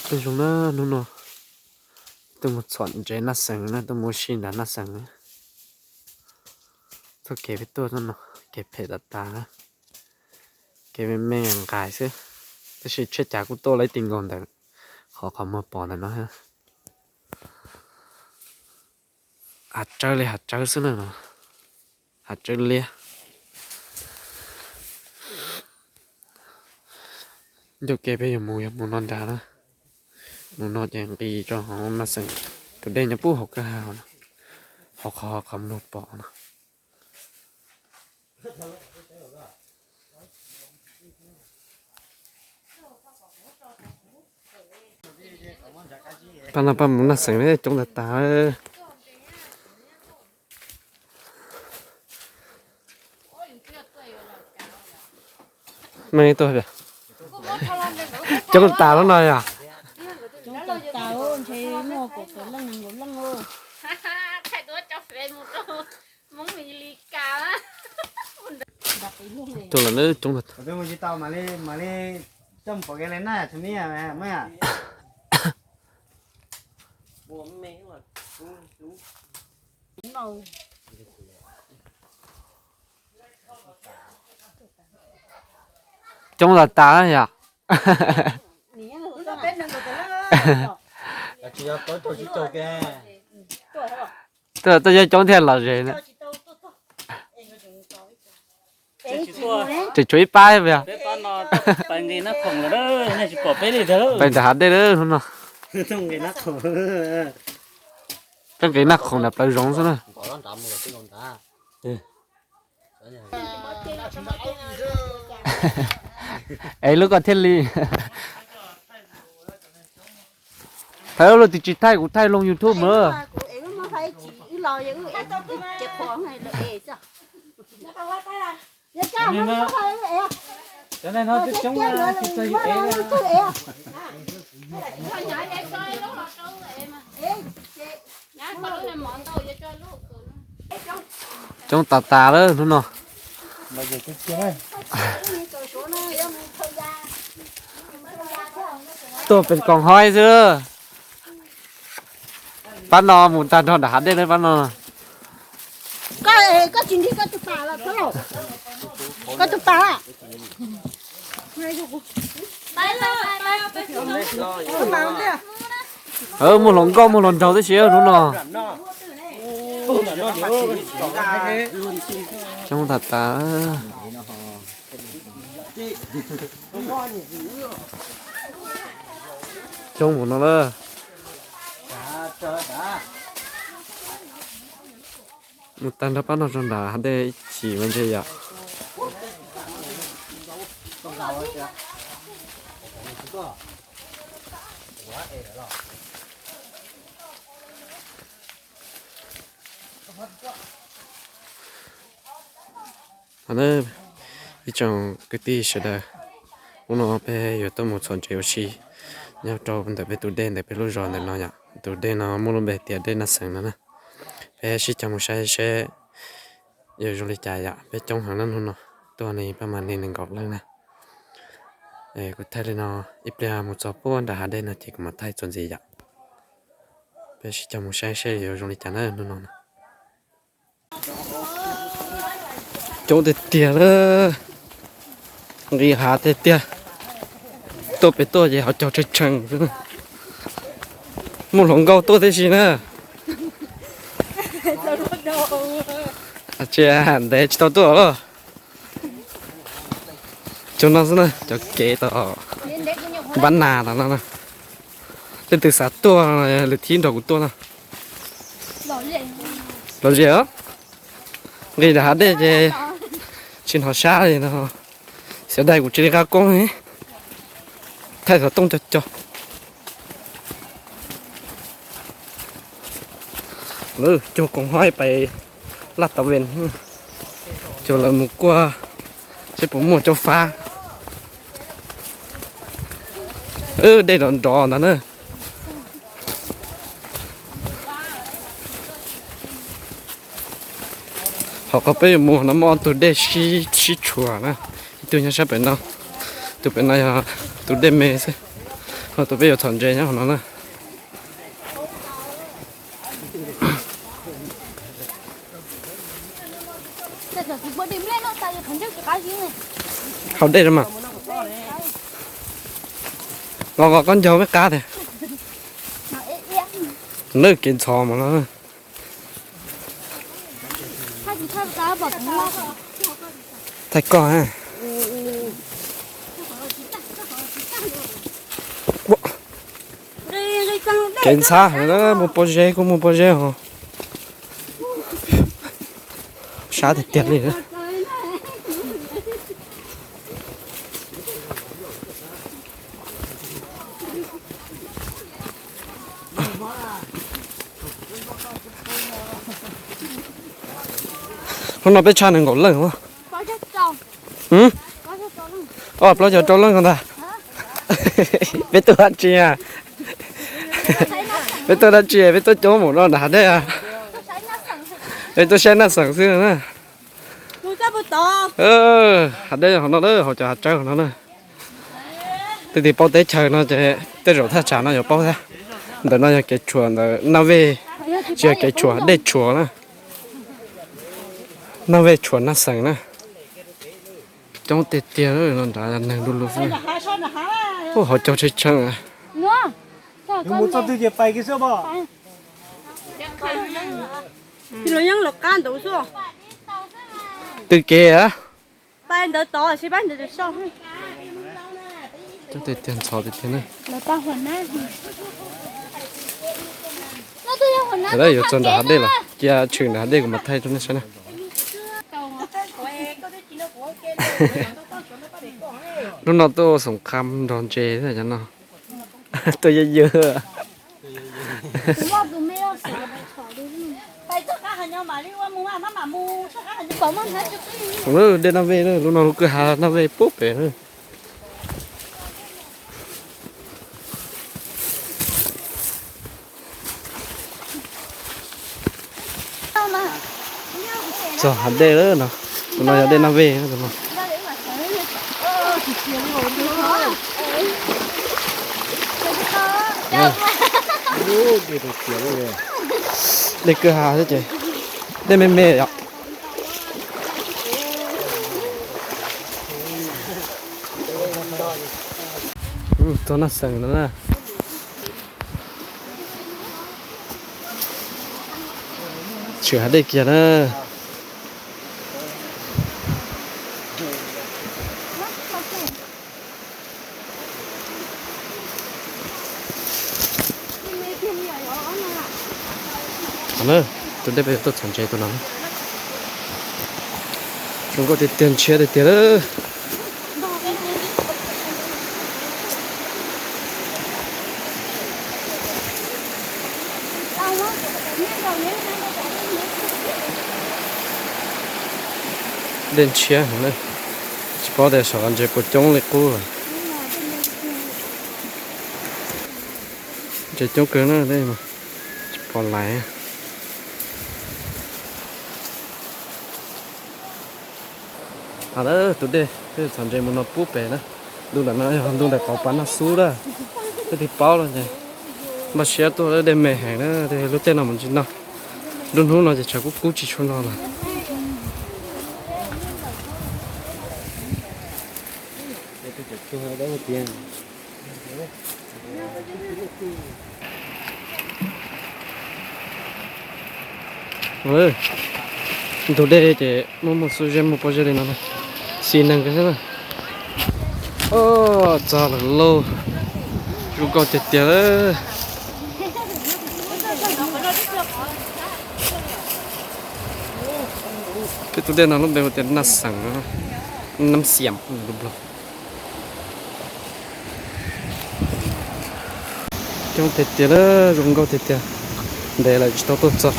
tôi chúng nó tôi một chọn chế nát sừng nó tôi muốn xin là nát sừng tôi kể với tôi nó kể phải đặt ta kể với mẹ ăn cài chứ tôi sẽ chết chả của tôi lấy tiền còn đấy họ không mà bỏ này nó ha hạt chơi xứ này nó hạt chơi lia cho kể bây giờ mùi non đá đó mùi non dạng đi cho họ nát sừng từ đây nhập bút học cái hào nó họ không nộp bỏ nó bạn làm bạn muốn là sẵn đấy trong là tá mấy tôi vậy trong là tá nó nói à trong tàu thì mua của cái lăng ô thay tôi cho phê một tô muốn mình ly cao á đặt cái luôn này tôi là nữ trong là tôi muốn chỉ tao mà đi trong bỏ cái này nè thì mẹ mấy à đúng đâu trong là tá à nè nó bên đằng của cái chỉ tôi chỉ cho cái tôi chơi trong thiên là gì nữa chỉ chuối bay vậy bé con nó bằng gì nó khổng là đó này chỉ bỏ bé đi thôi phải đặt đây đó nó trong cái nát khổ cái nát không là phải rong nữa bỏ nó tạm một cái con ta ấy lúc còn thiên lý thấy lúc thì chỉ thay cũng thay lên YouTube nữa nó phải chỉ lo những cái khoản này là ế chứ cho nên nó chống cái xây trong tà đó nó mà giờ cái kia này tôiเป็นกองห้อยซื้อป้านอหมุนตาทอดหัดได้เลยป้านอ có chuyện gì có chụp bà là thôi có chụp bà à một lồng con một lồng trâu tới xíu đúng không trong thật ta trong một nó đó một tan đã bắt nó trong đá để chỉ mình chơi à anh ơi bây giờ cái tí sẽ được nó bé giờ tôi một số chuyện gì nhau trâu vấn đề bé tụi đen để bé lôi rồi để nó nhá tụi đen nó muốn bé tiền đen nó sẵn nữa nè bé chỉ trong một sẽ giờ rồi đi chạy ạ bé trong hàng năm nóตัวนี้ประมาณนี้หนึ่งกอบแล้วนะกูไทยเลยเนาะอีเปล่าหมดจอบป้อนแต่หาได้นะที่กูมาไทยจนสิอ่ะbé chỉ trong một sẽ giờ rồi đi chạy nữa nó chỗ để tiền đó đi hạt để tiền tôi bị tôi vậy họ cho chơi chăng một lồng câu tôi thế gì nữa à chưa để cho tôi rồi cho nó nữa cho kế tao bắn nà là nó lên từ sát tôi là thiên đầu của tôi nè làm gì á người đã để về trên họ xa thì nó sẽ đây của chị các con ấy thay vào tông cho cho con hóiไปlát tàu biển cho là một qua sẽ bổ một cho pha đây là đỏ đó nữa họ có bây giờ mua nó món từ đây xí chùa nè từ nhà sắp bên nào từ bên này từ đây mê sẽ tụi bây giờ thằng chơi nhá nó nè không đây đâu mà ngò con trâu với cá thì nơi kiến sò mà nó thay co ha kiến xa nó một bao dê cũng một bao dê hả xa thì tiệt đi nữa hôm nay bé cha này ngủ lần không? Ừ? Bao giờ trâu lần không ta? Bé tôi ăn chi à? Bé tôi ăn chi à? Bé tôi chỗ một nó đã đấy à? Bé tôi xem nó sẵn xưa nữa. Hạt đây họ nó đó họ cho hạt trâu nó nữa. Thì bao tế chờ nó sẽ tế rồi thắt chả nó rồi bao ra. Để nó cái chuột nó về chỉ cái chuột để chuột nữa. Nó về chuột nó sẵn nữa. Trong tết tiền rồi nó đã nâng đôi lúc rồi. Ô họ cho chơi chân à. một trăm tư cái cái số bao thì nóยังหลอกกันตัวสู้ Từ kia á. บ้านเดือดต่อสิบ้านเดือดซ่อ Trong tết tiền sò tết tiền này. เราป้าหัวหน้าเราตัวยังหัวหน้า Ở đây ở chân đã đây là kia trường đã đây của mặt thay trong này xem nào. Lúc nào tôi sống cam đòn chè thế là nó. Tôi dơ dơ. ว่าดูไม่เอาเสียไปขอดูไปเจ้าข้าหันยามาเรียกว่ามูมาหมามูเจ้าข้าหันบอกมันนะจุ๊บ Nó đây nó về nữa, lúc nào nó cứ hà nó vềปุ๊บvề nữa. Giờ hạt đây nữa nó. Nó ở đây nó về nữa rồi. Đây cứ hà thế chị. Đây mê mê ạ. Tôi nó sừng nữa nè. Chữa đây kìa đó. Nữa, tôi đây bây giờ tôi chẳng chơi tôi lắm. Chúng có thể tiền chia để tiền đó. Đến chia hả nữa. Chỉ có để sợ anh chơi của chống lại cô rồi. Chơi chống cứ nó ở đây mà. Chỉ còn lại. À đó, tụi đây, cái thằng chơi muốn nó búp bể đó. Đúng là nó không là có bán nó xú đó. Cái thì bao rồi này. Mà xe tôi ở đây mẹ hàng đó, thì lúc tên nào mình chỉ nó. Đúng hôm nào thì chả có cú chỉ cho nó là. Ơi, tụi đây thì một số gem một bao giờ này nó xin năng cái này. Ô, trời là lâu, chúng có tiệt tiệt đó. Cái tụi đây nó đều tiệt nát sẵn, nắm xiêm đúng không? Trong tiệt tiệt đó, chúng có tiệt tiệt, đây là chúng tôi tốt.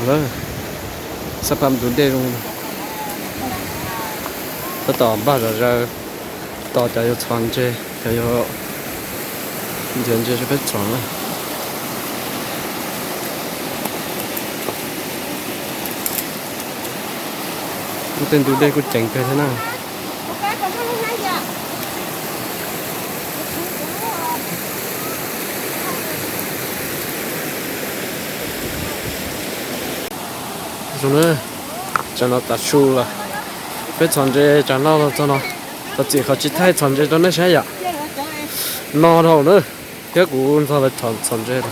Đó, sắp làm tụi đây luôn. Tôi tỏ bao giờ ra, tỏ cho chọn chơi, cho dân chơi cho biết chọn này. กูtên tụi đâyกูchỉnh cái thế nào cái còn có hai giờ rồi nữa cho nó tập su là biết chọn chơi cho nó ta chỉ có chỉ thay chọn chơi cho nó sẽ vậy nó đâu nữa cái cú sao lại chọn chơi đó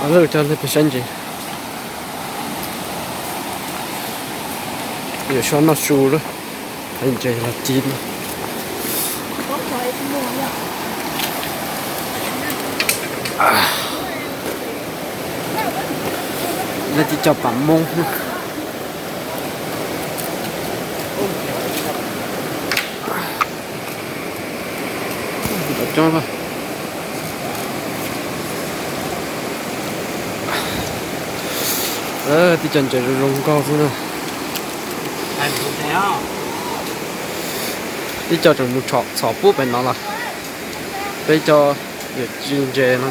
ở đây cho nó bị sinh gì giờ cho nó su đó anh chơi là chín là chỉ cho bấm mông cho vào thì chân chạy rung cao xuống nè Anh cũng theo. đi cho chúng một chọ bút bên nó là bây cho việc chuyên chế nó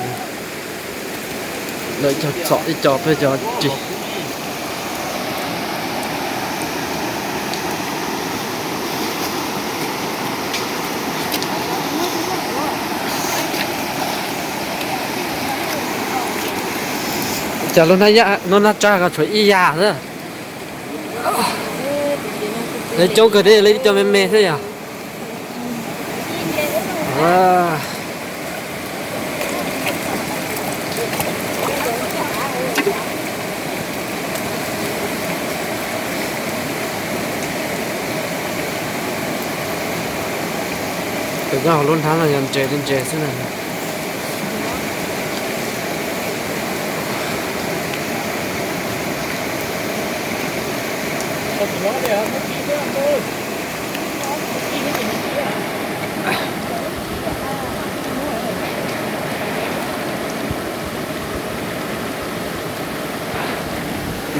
lấy cho chọ đi cho bây giờ chỉ chả luôn này nhá nó nát cha cả chuối y à nữa lấy chỗ cái đây lấy cho mẹ thế à thực ra luôn tháng là nhầm chè lên chè thế này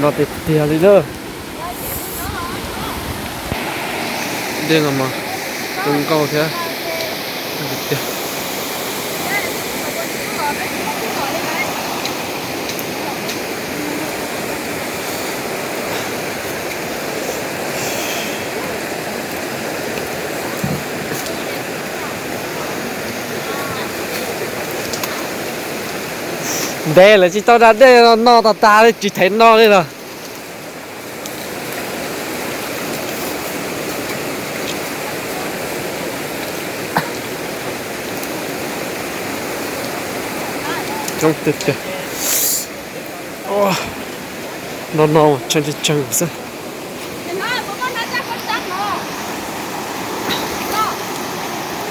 nó tiệt tiệt đi đó đây là mà từng câu thế đây là chỉ tao đã đây nó ta chỉ thấy nó đây rồi trong tuyệt kìa nó chân sao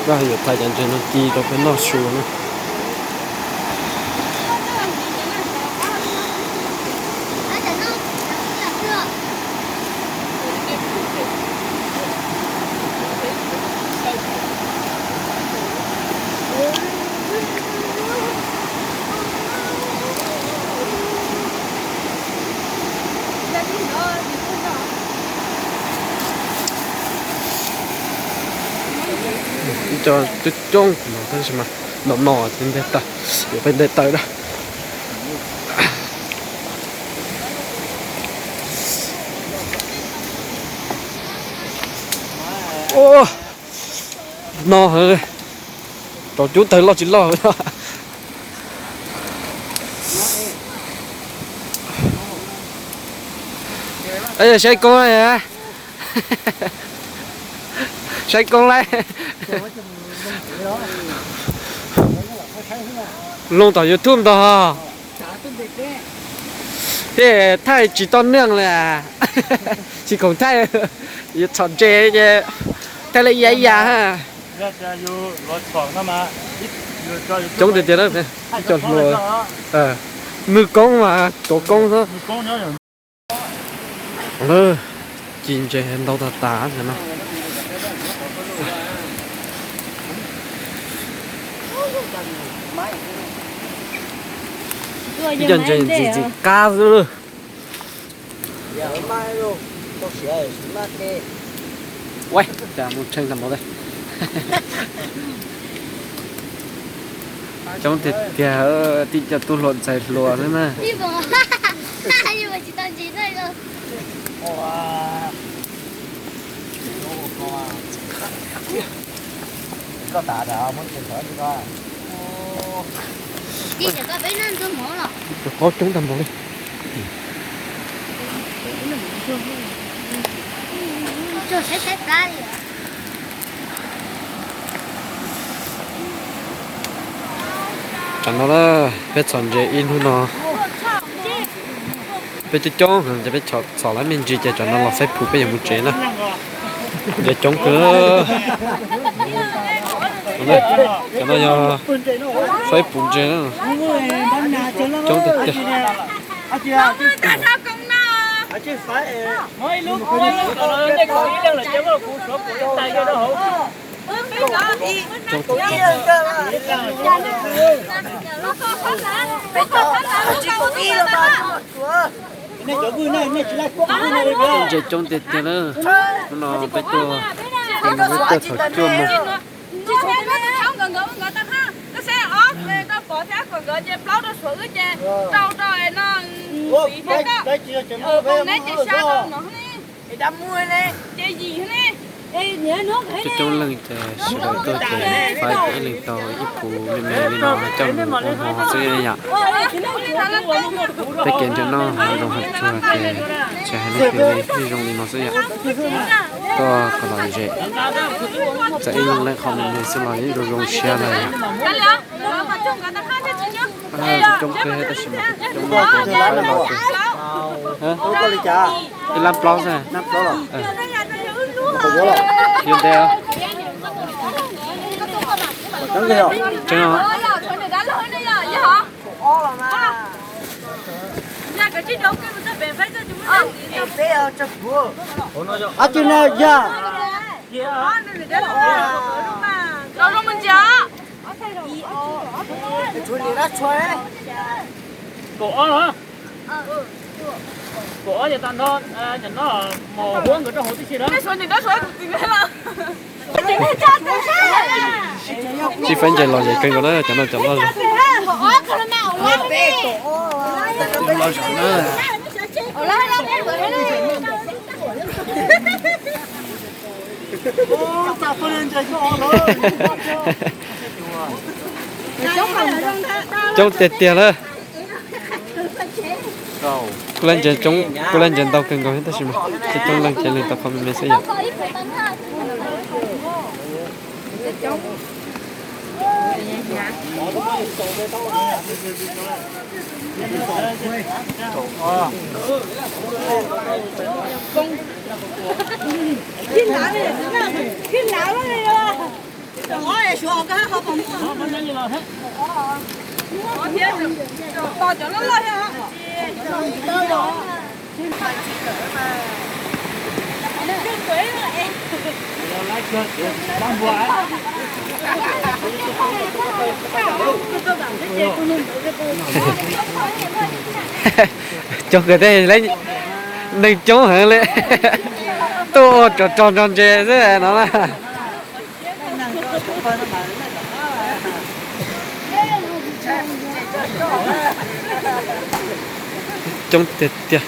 ra hiểu thay chân nó đi đâu phải nó xuống nữa cho cái trông nó thấy xem mà nó trên đây ta ở bên đây tới đó ô nó hơi cho chú tới lo chỉ lo ấy xe con này à xe con này lông tàu YouTube đó thế thay chỉ tao nương là chỉ còn thay chọn chè chứ thay lấy giấy già ha chống được tiền đó chọn rồi ngư công mà tổ công thôi chín chè đâu ta tá thế nào cái chân chân gì cá rồi quay chả một chân làm đâu đây trong thịt kìa thì cho tôi lộn chạy lùa nữa nè đi bộ nhưng mà chỉ tao chỉ thôi rồi có tạ đạo muốn tiền thở đi coi đi sẽ có bé nên tôi mổ rồi có chúng tầm rồi cho sẽ ra đi chẳng nó là biết chọn dễ in hơn nó biết cho chọn hảจะbiết chọn chọn lại mình chỉ cho nó là phải phụ bây giờ một chế nè để chống cửa đây cho nó giờ phải phụ chế nữa chống thịt Mỗi lúc nó đây có ý đang là chém vào cú số của tay cái đó hổ. Để chống thịt kia nữa nó biết tôi mình biết tôi phải chua một chị cho nó cháu gần gần người ta ha nó sẽ ốp về nó bỏ theo còn gỡ cho bao nó sủi cho trâu rồi nó bị thế đó còn nãy chị sao đâu nó nè đâm mua nè chị gì nè cho chống lưng cho sửa tôi thì phải cái lên tàu ít phụ mình nó trong họ sẽ nhặt để kiện cho nó đồng hợp cho thì sẽ hay lên cái dùng thì nó sẽ nhặt có lại dễ sẽ in lên không mình sẽ lại đồ dùng xe này trong cái hết là trong đó thì phải là hả có đi chả cái làm plus này nắp đó rồi không có rồi dùng theo trắng cái không chứ nó à chứ nào giờ đâu đâu mình chờ chuối đi ra chuối Cổ hả? Cổ thì tao nó nhận nó mồ huống của trong hồ tí đó. cái xuân thì nó xuân thì thế là chỉ phải chạy lo gì kênh của nó cho nó rồi lo cho nó ta phân lên cho nó chống tết tiền đó cô lên trên chống cô lên trên tàu cần có hết tất nhiên chỉ chống lên trên lên tàu không mình sẽ dọn to cho nó lên ha cho cái đây lấy đừng chống hả lệ tôi tròn tròn chè thế này nó là chống tết tiền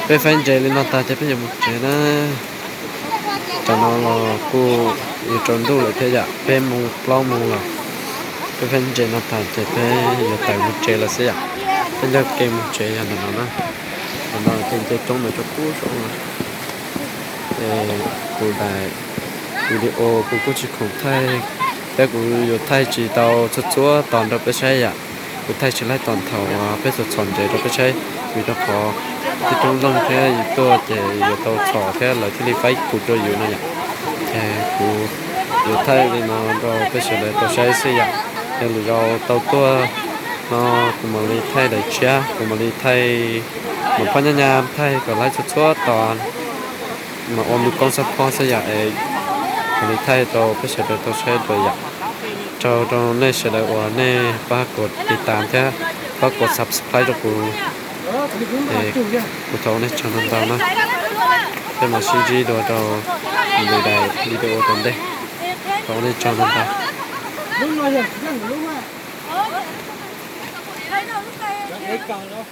bây giờ chơi lên nó ta chơi bây giờ một chơi nó cho nó là cô yêu trốn đủ lại thế giờ bây mùng lo mùng là bây giờ chơi nó ta chơi bây giờ tại một chơi là sẽ bây giờ game một chơi là nó chơi trốn được cho cú số mà cô đại video cô chỉ không thay để cô yêu thay chỉ tàu xuất chúa toàn được bây giờ cô thay chỉ lại toàn thầu bây giờ chọn chơi được bây giờ vì nó có thì trong lòng thế tôi chỉ tôi thọ thế là thì phải cụ cho yêu này thì cụ yêu thay thì nó rồi bây giờ lại tôi sẽ xây dựng theo là do tàu tua nó cũng mà đi thay để chia cũng mà đi thay một phần nhà thay còn lại chút toàn mà ôm được con sắp con sẽ dạy mà đi thay tàu phải sẽ được tàu sẽ được dạy cho nên sẽ được ở nên ba cộtติดตามthế ba cột subscribe cho cô cô cháu này cho nên tao nó thế mà CG đồ đồ người đại video tuần đây cháu này cho nên tao Đúng rồi, đúng rồi. Đấy, cầm nó.